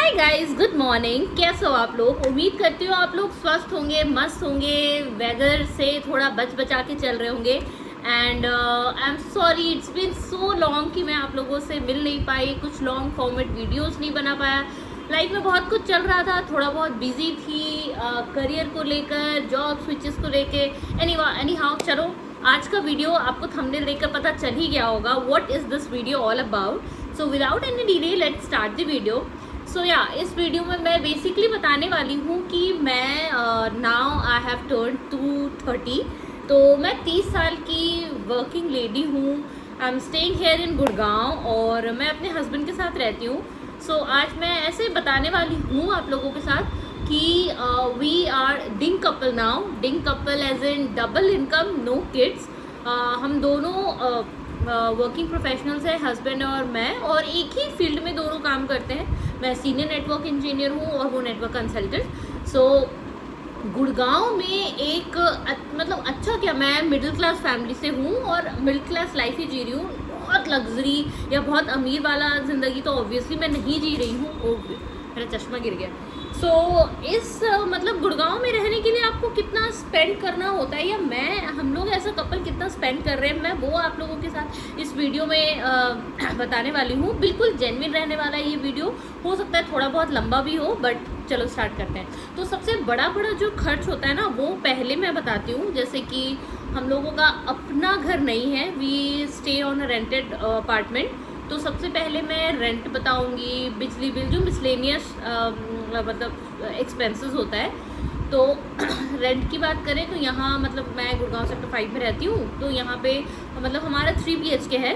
Hi guys, good morning. कैसे हो आप लोग? उम्मीद करती हूँ आप लोग स्वस्थ होंगे, मस्त होंगे, वेदर से थोड़ा बचा के चल रहे होंगे। And I am sorry, it's been so long कि मैं आप लोगों से मिल नहीं पाई, कुछ लॉन्ग फॉर्मेट वीडियोस नहीं बना पाया। लाइफ में बहुत कुछ चल रहा था, थोड़ा बहुत बिजी थी, करियर को लेकर, जॉब स्विचेस को लेके। एनी हाउ, चलो आज का वीडियो आपको थंबनेल देखकर पता चल ही गया होगा what is this video all about. So without any delay let's start the video. So या इस वीडियो में मैं बेसिकली बताने वाली हूँ कि मैं now I have turn to 30। तो मैं 30 साल की वर्किंग लेडी हूँ। I am staying here in Gurgaon और मैं अपने हस्बैंड के साथ रहती हूँ। सो आज मैं ऐसे बताने वाली हूँ आप लोगों के साथ कि we are dink couple now. Dink couple as in double income, no kids. हम दोनों वर्किंग प्रोफेशनल्स हैं, हस्बैंड और मैं, और एक ही फील्ड में दोनों काम करते हैं। मैं सीनियर नेटवर्क इंजीनियर हूँ और वो नेटवर्क कंसल्टेंट। सो गुड़गांव में एक मतलब अच्छा क्या, मैं मिडिल क्लास फैमिली से हूँ और मिडिल क्लास लाइफ ही जी रही हूँ। बहुत लग्जरी या बहुत अमीर वाला ज़िंदगी तो ऑब्वियसली मैं नहीं जी रही हूँ। मेरा चश्मा गिर गया। सो इस मतलब गुड़गांव में रहने के लिए आपको कितना स्पेंड करना होता है, या हम लोग ऐसा कपल कितना स्पेंड कर रहे हैं, मैं वो आप लोगों के साथ इस वीडियो में बताने वाली हूँ। बिल्कुल जेन्युइन रहने वाला है ये वीडियो। हो सकता है थोड़ा बहुत लंबा भी हो, बट चलो स्टार्ट करते हैं। तो सबसे बड़ा जो खर्च होता है ना, वो पहले मैं बताती हूँ। जैसे कि हम लोगों का अपना घर नहीं है, we stay on a rented apartment. तो सबसे पहले मैं रेंट बताऊंगी, बिजली बिल, जो मिसलेनियस मतलब एक्सपेंसेस होता है। तो रेंट की बात करें तो यहाँ मतलब मैं गुड़गांव सेक्टर 5 में रहती हूँ। तो यहाँ पे मतलब हमारा 3 BHK है,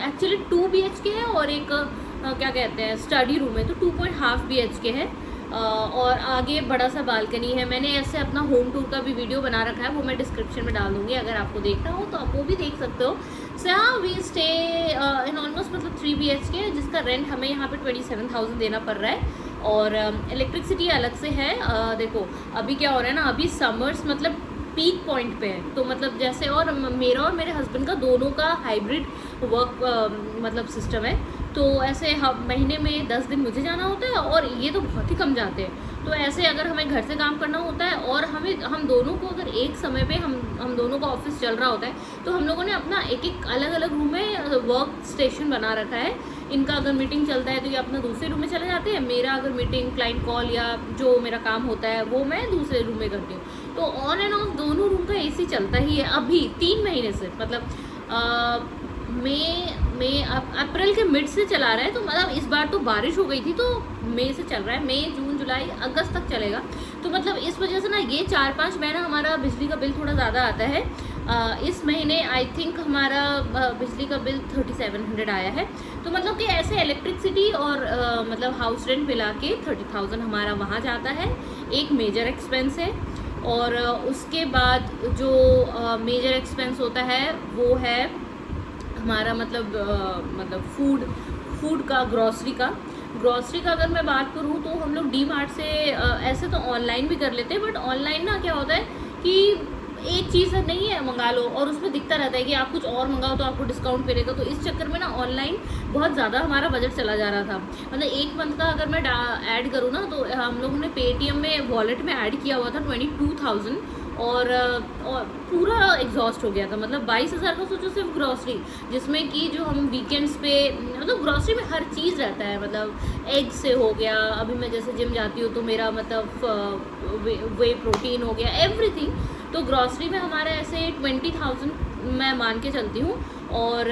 एक्चुअली 2 BHK है और एक क्या कहते हैं स्टडी रूम है, तो 2.5 BHK है। और आगे बड़ा सा बालकनी है। मैंने ऐसे अपना होम टूर का भी वीडियो बना रखा है, वो मैं डिस्क्रिप्शन में डाल दूँगी, अगर आपको देखना हो तो आप वो भी देख सकते हो। सो हाँ, वी स्टे इन ऑलमोस्ट मतलब 3 BHK, जिसका रेंट हमें यहाँ पे 27,000 देना पड़ रहा है। और इलेक्ट्रिसिटी अलग से है। देखो अभी क्या हो रहा है ना, अभी समर्स मतलब पीक पॉइंट पे है। तो मतलब जैसे, और मेरा और मेरे हस्बैंड का दोनों का हाइब्रिड वर्क मतलब सिस्टम है। तो ऐसे महीने में 10 दिन मुझे जाना होता है और ये तो बहुत ही कम जाते हैं। तो ऐसे अगर हमें घर से काम करना होता है और हम दोनों को अगर एक समय पे हम दोनों का ऑफिस चल रहा होता है, तो हम लोगों ने अपना एक अलग अलग रूम में वर्क स्टेशन बना रखा है। इनका अगर मीटिंग चलता है तो ये अपना दूसरे रूम में चले जाते हैं, मेरा अगर मीटिंग, क्लाइंट कॉल या जो मेरा काम होता है वो मैं दूसरे रूम में करती हूँ। तो ऑन एंड ऑफ दोनों रूम का AC चलता ही है अभी 3 महीने से। मतलब मई अप्रैल के मिड से चला रहा है। तो मतलब इस बार तो बारिश हो गई थी, तो मई से चल रहा है। मई, जून, जुलाई, अगस्त तक चलेगा। तो मतलब इस वजह से ना ये 4-5 महीना हमारा बिजली का बिल थोड़ा ज़्यादा आता है। इस महीने आई थिंक हमारा बिजली का बिल 3700 आया है। तो मतलब कि ऐसे इलेक्ट्रिसिटी और मतलब हाउस रेंट मिला के 30,000 हमारा वहाँ जाता है। एक मेजर एक्सपेंस है। और उसके बाद जो मेजर एक्सपेंस होता है वो है हमारा मतलब फूड का, ग्रॉसरी का अगर मैं बात करूँ तो हम लोग DMart से ऐसे तो ऑनलाइन भी कर लेते हैं, बट ऑनलाइन ना क्या होता है कि एक चीज़ नहीं है मंगा लो और उसमें दिखता रहता है कि आप कुछ और मंगाओ तो आपको डिस्काउंट मिलेगा। तो इस चक्कर में ना ऑनलाइन बहुत ज़्यादा हमारा बजट चला जा रहा था। मतलब एक मंथ का अगर मैं ऐड करूँ ना, तो हम लोगों ने पेटीएम में वॉलेट में ऐड किया हुआ था 22,000 और पूरा एग्जॉस्ट हो गया था। मतलब 22,000 का सोचो सिर्फ ग्रॉसरी, जिसमें कि जो हम वीकेंड्स पे मतलब ग्रॉसरी में हर चीज़ रहता है। मतलब एग से हो गया, अभी मैं जैसे जिम जाती हूँ तो मेरा मतलब वे प्रोटीन हो गया, एवरीथिंग। तो ग्रॉसरी में हमारा ऐसे 20,000 मैं मान के चलती हूँ। और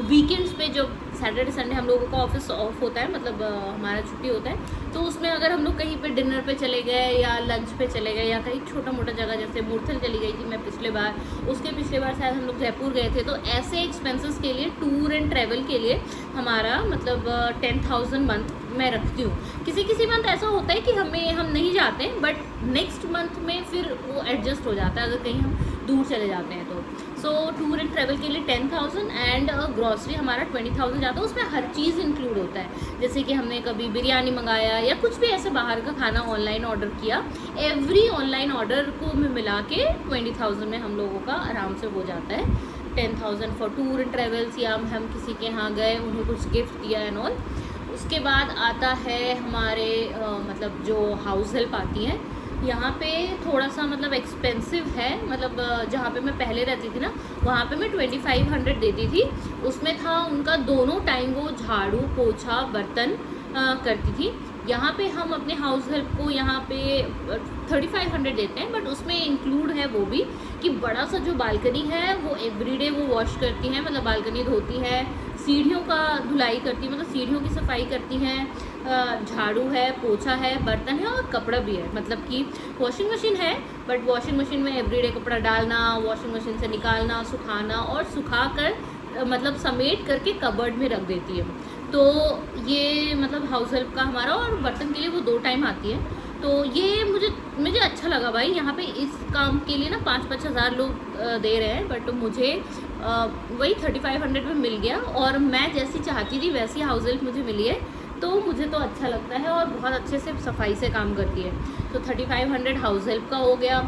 वीकेंड्स पे जो सैटरडे संडे हम लोगों का ऑफिस ऑफ होता है, मतलब हमारा छुट्टी होता है, तो उसमें अगर हम लोग कहीं पे डिनर पे चले गए या लंच पे चले गए या कहीं छोटा मोटा जगह, जैसे मूर्थल चली गई थी मैं पिछले बार, उसके पिछले बार शायद हम लोग जयपुर गए थे। तो ऐसे एक्सपेंसेस के लिए, टूर एंड ट्रैवल के लिए हमारा मतलब 10,000 मंथ मैं रखती हूँ। किसी मंथ ऐसा होता है कि हम नहीं जाते हैं, बट नेक्स्ट मंथ में फिर वो एडजस्ट हो जाता है अगर कहीं हम दूर चले जाते हैं तो। सो टूर एंड ट्रैवल के लिए 10,000 एंड ग्रॉसरी हमारा 20,000 जाता है। उसमें हर चीज़ इंक्लूड होता है, जैसे कि हमने कभी बिरयानी मंगाया या कुछ भी ऐसे बाहर का खाना ऑनलाइन ऑर्डर किया, एवरी ऑनलाइन ऑर्डर को मिला के 20,000 में हम लोगों का आराम से हो जाता है। 10,000 फॉर टूर एंड ट्रैवल्स, या हम किसी के यहाँ गए, उन्हें कुछ गिफ्ट दिया एंड ऑल। उसके बाद आता है हमारे मतलब जो हाउस हेल्प आती हैं, यहाँ पे थोड़ा सा मतलब एक्सपेंसिव है। मतलब जहाँ पे मैं पहले रहती थी ना, वहाँ पे मैं 2500 देती थी। उसमें था उनका दोनों टाइम वो झाड़ू पोछा बर्तन करती थी। यहाँ पे हम अपने हाउस हेल्प को यहाँ पे 3500 देते हैं, बट उसमें इंक्लूड है वो भी कि बड़ा सा जो बालकनी है वो एवरीडे वो वॉश करती हैं, मतलब बालकनी धोती है, सीढ़ियों का धुलाई करती है, मतलब सीढ़ियों की सफाई करती हैं, झाड़ू है, पोछा है, बर्तन है और कपड़ा भी है। मतलब कि वॉशिंग मशीन है, बट वॉशिंग मशीन में एवरीडे कपड़ा डालना, वॉशिंग मशीन से निकालना, सुखाना और सुखा कर मतलब समेट करके कबर्ड में रख देती है। तो ये मतलब हाउस हेल्प का हमारा, और बर्तन के लिए वो 2 टाइम आती है। तो ये मुझे अच्छा लगा भाई। यहाँ पे इस काम के लिए ना 5-5 हज़ार लोग दे रहे हैं, बट मुझे वही 3500 में मिल गया, और मैं जैसी चाहती थी वैसी हाउस हेल्प मुझे मिली है। तो मुझे तो अच्छा लगता है और बहुत अच्छे से सफाई से काम करती है। तो 3500 हाउस हेल्प का हो गया।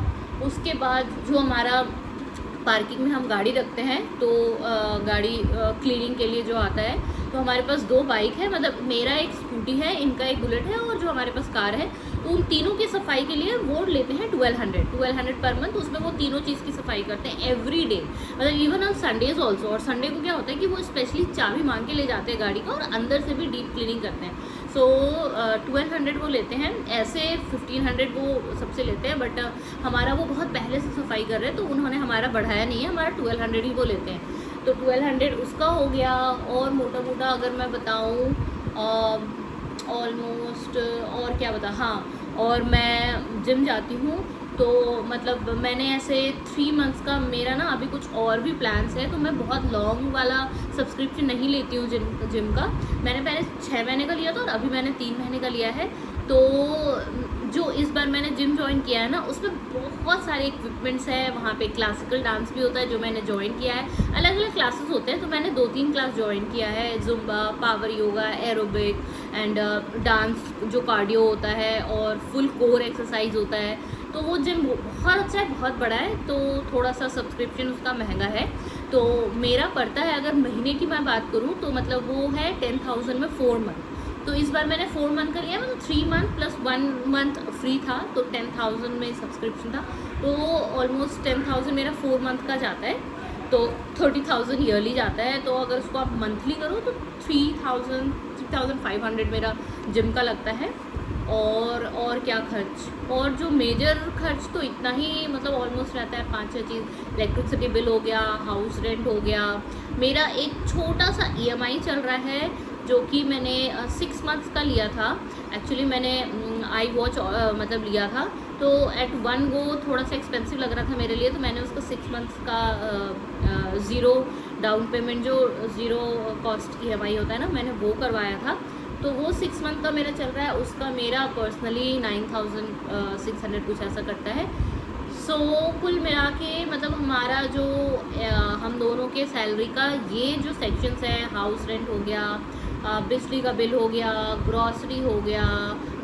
उसके बाद जो हमारा पार्किंग में हम गाड़ी रखते हैं, तो गाड़ी क्लीनिंग के लिए जो आता है, तो हमारे पास 2 बाइक है, मतलब मेरा एक स्कूटी है, इनका एक बुलेट है, और जो हमारे पास कार है, तो उन तीनों की सफाई के लिए वो लेते हैं 1200 पर मंथ। उसमें वो तीनों चीज़ की सफाई करते हैं एवरी डे, मतलब इवन ऑन संडेज ऑल्सो। और संडे को क्या होता है कि वो स्पेशली चाबी मांग के ले जाते हैं गाड़ी का, और अंदर से भी डीप क्लीनिंग करते हैं। सो 1200 वो लेते हैं। ऐसे 1500 वो सबसे लेते हैं, बट हमारा वो बहुत पहले से सफाई कर रहे हैं, तो उन्होंने हमारा बढ़ाया नहीं है, हमारा 1200 ही वो लेते हैं। तो 1200 उसका हो गया। और मोटा मोटा अगर मैं बताऊँ ऑलमोस्ट, और क्या बता, हाँ, और मैं जिम जाती हूँ, तो मतलब मैंने ऐसे 3 मंथ्स का मेरा ना अभी कुछ और भी प्लान्स है, तो मैं बहुत लॉन्ग वाला सब्सक्रिप्शन नहीं लेती हूँ जिम का। मैंने पहले 6 महीने का लिया था, और अभी मैंने 3 महीने का लिया है। तो जो इस बार मैंने जिम ज्वाइन किया है ना, उसमें बहुत सारे इक्विपमेंट्स है। वहाँ पे क्लासिकल डांस भी होता है जो मैंने ज्वाइन किया है, अलग अलग क्लासेस होते हैं। तो मैंने 2-3 क्लास ज्वाइन किया है, Zumba, power yoga, aerobic and dance जो कार्डियो होता है, और फुल कोर एक्सरसाइज होता है। तो वो जिम बहुत अच्छा है, बहुत बड़ा है, तो थोड़ा सा सब्सक्रिप्शन उसका महंगा है। तो मेरा पड़ता है, अगर महीने की मैं बात करूँ, तो मतलब वो है 10,000 में 4 मंथ। तो इस बार मैंने 4 मंथ का लिया, मतलब 3 मंथ प्लस 1 मंथ फ्री था, तो 10,000 में सब्सक्रिप्शन था। तो ऑलमोस्ट 10,000 मेरा 4 मंथ का जाता है, तो 30,000 ईयरली जाता है। तो अगर उसको आप मंथली करो तो 3,500 मेरा जिम का लगता है। और क्या खर्च, और जो मेजर खर्च तो इतना ही मतलब ऑलमोस्ट रहता है। 5-6 चीज़, इलेक्ट्रिसिटी बिल हो गया, हाउस रेंट हो गया, मेरा एक छोटा सा EMI चल रहा है, जो कि मैंने 6 मंथ्स का लिया था। एक्चुअली मैंने आई वॉच मतलब लिया था, तो एट वन गो थोड़ा सा एक्सपेंसिव लग रहा था मेरे लिए, तो मैंने उसका 6 मंथ्स का ज़ीरो डाउन पेमेंट, जो ज़ीरो कॉस्ट EMI होता है ना, मैंने वो करवाया था। तो वो 6 मंथ का मेरा चल रहा है, उसका मेरा पर्सनली 9,600 कुछ ऐसा करता है। सो कुल मिला के मतलब हमारा जो हम दोनों के सैलरी का ये जो सेक्शंस है, हाउस रेंट हो गया, बिजली का बिल हो गया, ग्रॉसरी हो गया,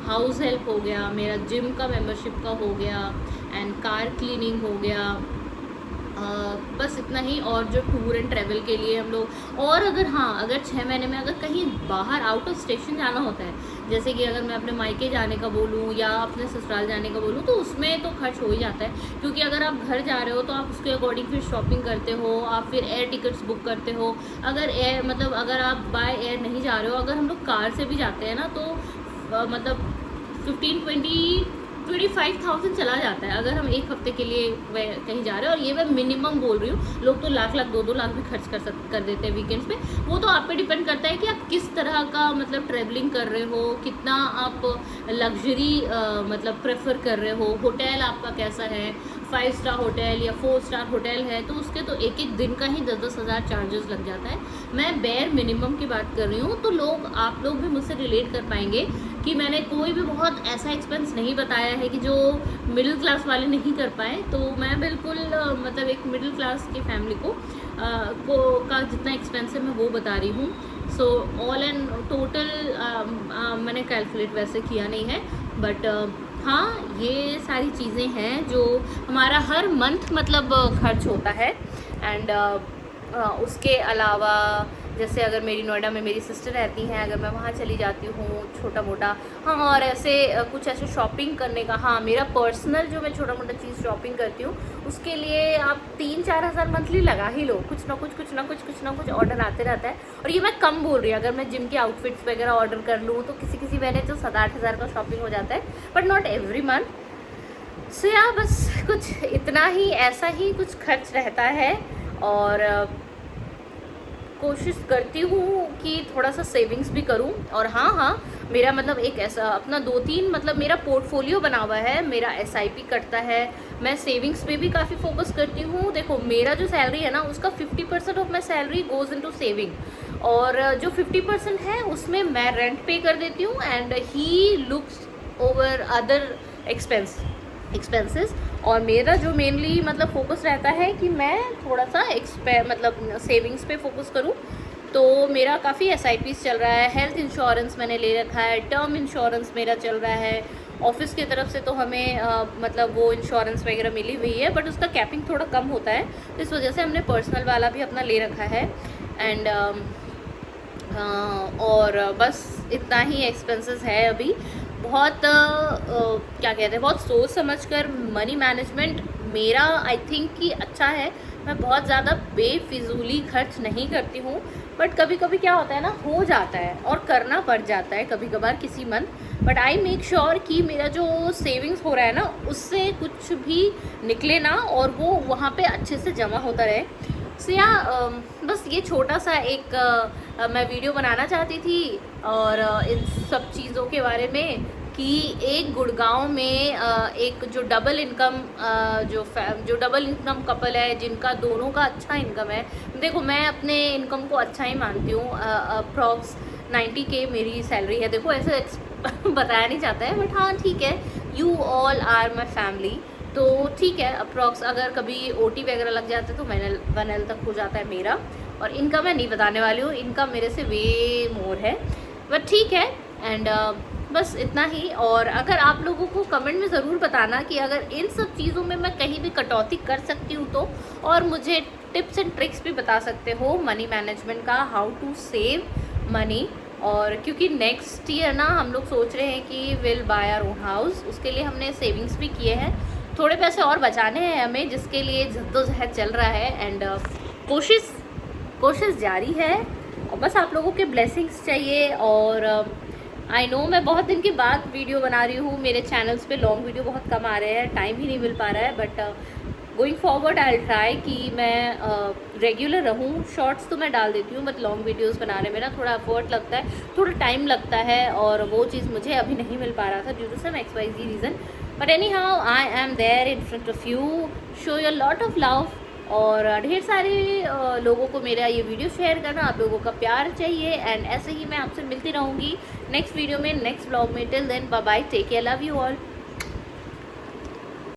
हाउस हेल्प हो गया, मेरा जिम का मेंबरशिप का हो गया, एंड कार क्लीनिंग हो गया, बस इतना ही। और जो टूर एंड ट्रैवल के लिए हम लोग, और अगर 6 महीने में अगर कहीं बाहर आउट ऑफ स्टेशन जाना होता है, जैसे कि अगर मैं अपने मायके जाने का बोलूँ या अपने ससुराल जाने का बोलूँ, तो उसमें तो खर्च हो ही जाता है। क्योंकि अगर आप घर जा रहे हो तो आप उसके अकॉर्डिंग फिर शॉपिंग करते हो, आप फिर एयर टिकट्स बुक करते हो। अगर आप बाय एयर नहीं जा रहे हो, अगर हम लोग कार से भी जाते हैं ना, तो मतलब 25,000 चला जाता है, अगर हम एक हफ्ते के लिए कहीं जा रहे हैं। और ये मैं मिनिमम बोल रही हूँ, लोग तो लाख 2-2 लाख भी खर्च कर देते हैं वीकेंड्स पे। वो तो आप पे डिपेंड करता है कि आप किस तरह का मतलब ट्रैवलिंग कर रहे हो, कितना आप लग्जरी मतलब प्रेफर कर रहे हो, होटल आपका कैसा है, 5 स्टार होटल या 4 स्टार होटल है, तो उसके तो एक दिन का ही 10-10 हज़ार चार्जेस लग जाता है। मैं बेयर मिनिमम की बात कर रही हूँ, तो आप लोग भी मुझसे रिलेट कर पाएंगे कि मैंने कोई भी बहुत ऐसा एक्सपेंस नहीं बताया है कि जो मिडिल क्लास वाले नहीं कर पाए। तो मैं बिल्कुल मतलब एक मिडिल क्लास की फैमिली को का जितना एक्सपेंस है मैं वो बता रही हूँ। सो ऑल एंड टोटल मैंने कैलकुलेट वैसे किया नहीं है, बट हाँ, ये सारी चीज़ें हैं जो हमारा हर मंथ मतलब खर्च होता है। एंड उसके अलावा जैसे अगर मेरी नोएडा में मेरी सिस्टर रहती हैं, अगर मैं वहाँ चली जाती हूँ छोटा मोटा, हाँ, और ऐसे कुछ ऐसे शॉपिंग करने का, हाँ, मेरा पर्सनल जो मैं छोटा मोटा चीज़ शॉपिंग करती हूँ उसके लिए आप 3-4 हज़ार मंथली लगा ही लो, कुछ ना कुछ ऑर्डर आते रहता है। और ये मैं कम बोल रही हूँ, अगर मैं जिम के आउटफिट्स वगैरह ऑर्डर कर लूँ तो किसी महीने तो 7-8 हज़ार का शॉपिंग हो जाता है, बट नॉट एवरी मंथ। सो या बस कुछ इतना ही, ऐसा ही कुछ खर्च रहता है। और कोशिश करती हूँ कि थोड़ा सा सेविंग्स भी करूँ। और हाँ, मेरा मतलब एक ऐसा अपना 2-3 मतलब मेरा पोर्टफोलियो बना हुआ है, मेरा SIP कटता है, मैं सेविंग्स पे भी काफ़ी फोकस करती हूँ। देखो मेरा जो सैलरी है ना उसका 50% of my salary goes into saving, और जो 50% है उसमें मैं रेंट पे कर देती हूँ and he looks over other expenses. और मेरा जो मेनली मतलब फोकस रहता है कि मैं थोड़ा सा मतलब सेविंग्स पे फोकस करूं। तो मेरा काफ़ी SIPs चल रहा है, हेल्थ इंश्योरेंस मैंने ले रखा है, टर्म इंश्योरेंस मेरा चल रहा है, ऑफिस की तरफ से तो हमें मतलब वो इंश्योरेंस वगैरह मिली हुई है, बट उसका कैपिंग थोड़ा कम होता है, तो इस वजह से हमने पर्सनल वाला भी अपना ले रखा है। एंड और बस इतना ही एक्सपेंसेस है अभी। बहुत क्या कहते हैं, बहुत सोच समझ कर मनी मैनेजमेंट मेरा आई थिंक कि अच्छा है। मैं बहुत ज़्यादा बेफिजूली खर्च नहीं करती हूँ, बट कभी कभी क्या होता है ना, हो जाता है और करना पड़ जाता है कभी कभार किसी month. But I make sure कि मेरा जो सेविंग्स हो रहा है ना उससे कुछ भी निकले ना, और वो वहाँ पे अच्छे से जमा होता रहे। सो या बस ये छोटा सा एक मैं वीडियो बनाना चाहती थी, और इन सब चीज़ों के बारे में कि एक गुड़गांव में एक जो डबल इनकम कपल है जिनका दोनों का अच्छा इनकम है। देखो मैं अपने इनकम को अच्छा ही मानती हूँ, अप्रॉक्स 90K मेरी सैलरी है। देखो ऐसे बताया नहीं जाता है, बट हाँ ठीक है, you all are my family, तो ठीक है, अप्रॉक्स अगर कभी OT वगैरह लग जाते तो 1L तक हो जाता है मेरा। और इनका मैं नहीं बताने वाली हूँ, इनका मेरे से वे मोर है, बट ठीक है। एंड बस इतना ही। और अगर आप लोगों को कमेंट में ज़रूर बताना कि अगर इन सब चीज़ों में मैं कहीं भी कटौती कर सकती हूँ तो, और मुझे टिप्स एंड ट्रिक्स भी बता सकते हो मनी मैनेजमेंट का, हाउ टू सेव मनी। और क्योंकि नेक्स्ट ईयर ना हम लोग सोच रहे हैं कि will buy our own house, उसके लिए हमने सेविंग्स भी किए हैं, थोड़े पैसे और बचाने हैं हमें, जिसके लिए जद्दोजहद चल रहा है। एंड कोशिश जारी है, और बस आप लोगों के ब्लेसिंग्स चाहिए। और आई नो मैं बहुत दिन के बाद वीडियो बना रही हूँ, मेरे चैनल्स पे लॉन्ग वीडियो बहुत कम आ रहे हैं, टाइम ही नहीं मिल पा रहा है, but going forward I will try कि मैं रेगुलर रहूँ। शॉर्ट्स तो मैं डाल देती हूँ, बट लॉन्ग वीडियोस बनाने में ना थोड़ा एफर्ट लगता है, थोड़ा टाइम लगता है, और वो चीज़ मुझे अभी नहीं मिल पा रहा था due to some XYZ reason. But anyhow I am there in front of you, show your lot of love. और ढेर सारे लोगों को मेरा ये वीडियो शेयर करना, आप लोगों का प्यार चाहिए। एंड ऐसे ही मैं आपसे मिलती रहूँगी नेक्स्ट वीडियो में, नेक्स्ट ब्लॉग में। Till then bye bye, take care, love you all.